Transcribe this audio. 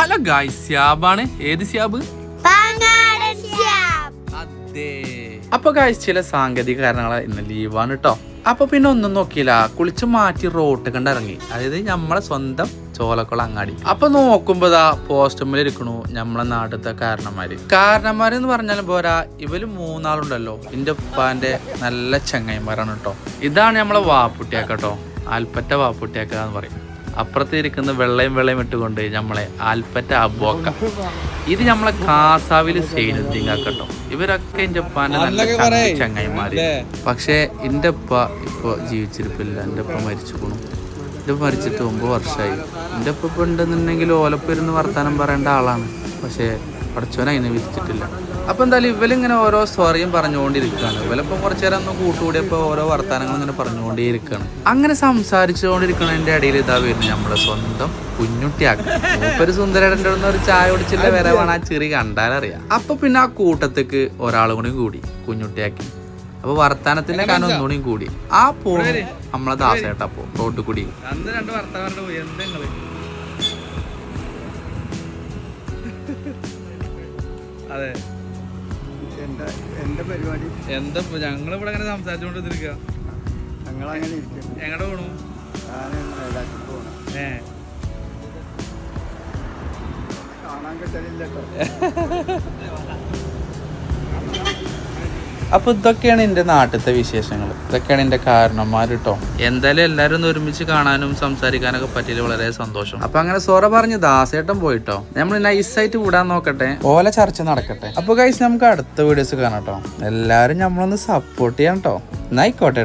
Hello guys, സ്യാബാണ്. ഏത് സ്യാബ്? അതെ. അപ്പൊ ഗായ്സ്, ചില സാങ്കേതിക കാരണങ്ങളാൽ ഇന്ന് ലീവാണ് കേട്ടോ. അപ്പൊ പിന്നെ ഒന്നും നോക്കിയില്ല, കുളിച്ച് മാറ്റി റോട്ട് കണ്ടിറങ്ങി. അതായത് നമ്മളെ സ്വന്തം ചോലക്കുളം അങ്ങാടി. അപ്പൊ നോക്കുമ്പോതാ പോസ്റ്റമ്മൽ ഇരിക്കണു നമ്മളെ നാട്ടിലത്തെ കാരണന്മാരെന്ന് പറഞ്ഞാലും പോരാ, ഇവര് മൂന്നാളുണ്ടല്ലോ എന്റെ ഉപ്പാന്റെ നല്ല ചങ്ങായിമാരാണ് കേട്ടോ. ഇതാണ് നമ്മളെ വാപ്പുട്ടിയാക്കട്ടോ, ആൽപ്പറ്റ വാപ്പുട്ടിയാക്കാന്ന് പറയും. അപ്പുറത്ത് ഇരിക്കുന്ന വെള്ളയും ഇട്ടുകൊണ്ട് നമ്മളെ ആൽപ്പറ്റ അബോക്ക. ഇത് നമ്മളെ കാസാവില് സൈനുദ്ദീനാക്കട്ടോ. ഇവരൊക്കെ എന്റെ ഉപ്പാന്റെ നല്ല ചങ്ങായിമാര്. പക്ഷെ എന്റെ ഉപ്പ ഇപ്പൊ ജീവിച്ചിരിപ്പില്ല. എന്റെ ഉപ്പ മരിച്ചുപോണു. എന്റെ ഉപ്പ മരിച്ചിട്ട് 9 വർഷമായി. എന്റെ ഉപ്പ ഉണ്ടെന്നുണ്ടെങ്കിൽ ഓലപ്പരുന്ന് വർത്താനം പറയേണ്ട ആളാണ്. പക്ഷെ പഠിച്ചവനെ അതിനെ വിധിച്ചിട്ടില്ല. അപ്പൊ എന്തായാലും ഇവലിങ്ങനെ ഓരോ സ്റ്റോറിയും പറഞ്ഞുകൊണ്ടിരിക്കുകയാണ്. ഇവലിപ്പോ കുറച്ചു നേരം ഒന്ന് കൂട്ടുകൂടിയപ്പോ ഓരോ വർത്താനങ്ങൾ ഇങ്ങനെ പറഞ്ഞുകൊണ്ടേയിരിക്കുകയാണ്. അങ്ങനെ സംസാരിച്ചുകൊണ്ടിരിക്കുന്നതിന്റെ ഇടയിൽ ഇതാ വരുന്നു നമ്മളെ സ്വന്തം കുഞ്ഞുട്ടിയാക്ക. മൂപ്പര് സുന്ദരേടൻ്റെ ഒരു ചായ കുടിച്ചില്ല വരവാണ്. ആ ചെറി കണ്ടാലറിയാം. അപ്പൊ പിന്നെ ആ കൂട്ടത്തേക്ക് ഒരാളും കൂടി കുഞ്ഞുട്ടിയാക്കി. അപ്പൊ വർത്താനത്തിന്റെ കാനം ഒന്നുകൂടിയും കൂടി. ആ പോകും നമ്മളെ ദാസേട്ടാ പോ റോട്ടിൽ കൂടി. അതെ, എന്റെ പരിപാടി എന്താ ഞങ്ങളിവിടെ അങ്ങനെ സംസാരിച്ചോണ്ടിരിക്കുക. ഞങ്ങളങ്ങനെ എങ്ങടെ പോണു? കാണാൻ കിട്ടലില്ല. അപ്പൊ ഇതൊക്കെയാണ് എന്റെ നാട്ടിലത്തെ വിശേഷങ്ങൾ. ഇതൊക്കെയാണ് എന്റെ കാരണന്മാർ കേട്ടോ. എന്തായാലും എല്ലാരും ഒന്ന് ഒരുമിച്ച് കാണാനും സംസാരിക്കാനൊക്കെ പറ്റിയില്ല, വളരെ സന്തോഷം. അപ്പൊ അങ്ങനെ സൊറ പറഞ്ഞ് ദാസേട്ടൻ പോയിട്ടോ. നമ്മൾ നൈസായിട്ട് വിടാൻ നോക്കട്ടെ, ഓല ചർച്ച നടക്കട്ടെ. അപ്പൊ ഗൈസ്, നമുക്ക് അടുത്ത വീഡിയോസ് കാണാം കേട്ടോ. എല്ലാരും നമ്മളൊന്ന് സപ്പോർട്ട് ചെയ്യാം കേട്ടോ. എന്നായിക്കോട്ടെ.